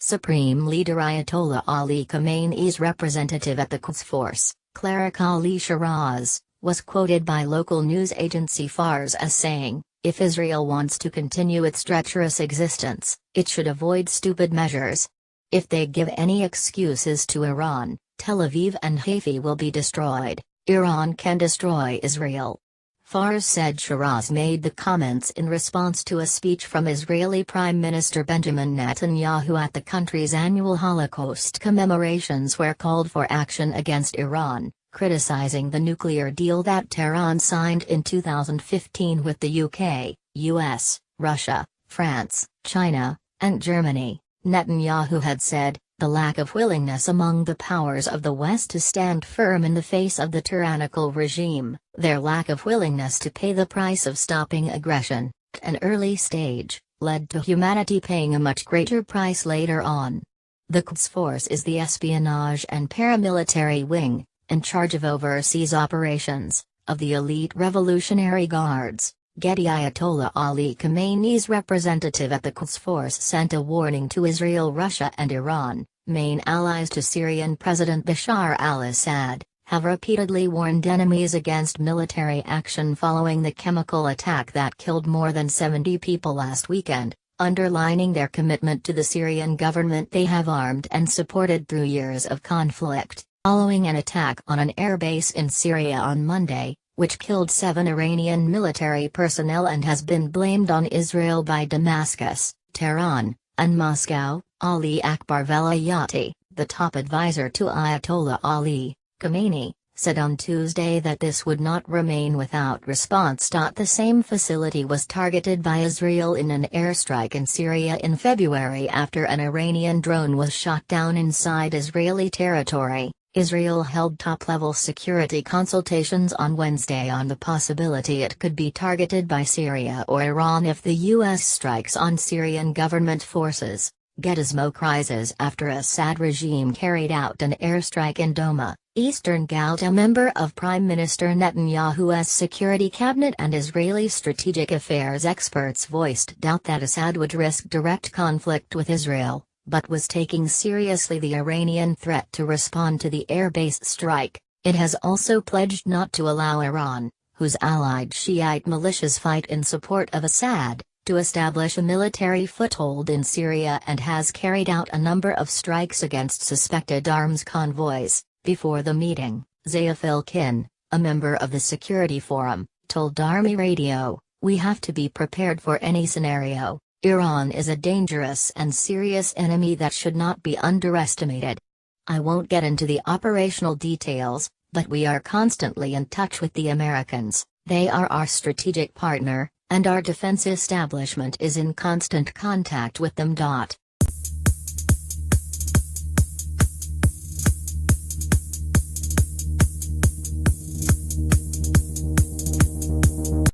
Supreme Leader Ayatollah Ali Khamenei's representative at the Quds Force, Cleric Ali Shiraz, was quoted by local news agency Fars as saying, "If Israel wants to continue its treacherous existence, it should avoid stupid measures. If they give any excuses to Iran, Tel Aviv and Haifa will be destroyed. Iran can destroy Israel." Fars said Shiraz made the comments in response to a speech from Israeli Prime Minister Benjamin Netanyahu at the country's annual Holocaust commemorations, where called for action against Iran, criticizing the nuclear deal that Tehran signed in 2015 with the UK, US, Russia, France, China, and Germany. Netanyahu had said, "The lack of willingness among the powers of the West to stand firm in the face of the tyrannical regime, their lack of willingness to pay the price of stopping aggression, at an early stage, led to humanity paying a much greater price later on." The Quds Force is the espionage and paramilitary wing, in charge of overseas operations, of the elite Revolutionary Guards. Getty. Ayatollah Ali Khamenei's representative at the Quds Force sent a warning to Israel, Russia and Iran, main allies to Syrian President Bashar al-Assad, have repeatedly warned enemies against military action following the chemical attack that killed more than 70 people last weekend, underlining their commitment to the Syrian government they have armed and supported through years of conflict. Following an attack on an airbase in Syria on Monday, which killed 7 Iranian military personnel and has been blamed on Israel by Damascus, Tehran, and Moscow, Ali Akbar Velayati, the top advisor to Ayatollah Ali Khamenei, said on Tuesday that this would not remain without response. The same facility was targeted by Israel in an airstrike in Syria in February after an Iranian drone was shot down inside Israeli territory. Israel held top-level security consultations on Wednesday on the possibility it could be targeted by Syria or Iran if the U.S. strikes on Syrian government forces. Gizmo rises after Assad regime carried out an airstrike in Douma, eastern Galt. A member of Prime Minister Netanyahu's security cabinet and Israeli strategic affairs experts voiced doubt that Assad would risk direct conflict with Israel, but was taking seriously the Iranian threat to respond to the airbase strike. It has also pledged not to allow Iran, whose allied Shiite militias fight in support of Assad, to establish a military foothold in Syria, and has carried out a number of strikes against suspected arms convoys. Before the meeting, Zayef Elkin, a member of the Security Forum, told Darmi Radio, "We have to be prepared for any scenario. Iran is a dangerous and serious enemy that should not be underestimated. I won't get into the operational details, but we are constantly in touch with the Americans. They are our strategic partner, and our defense establishment is in constant contact with them.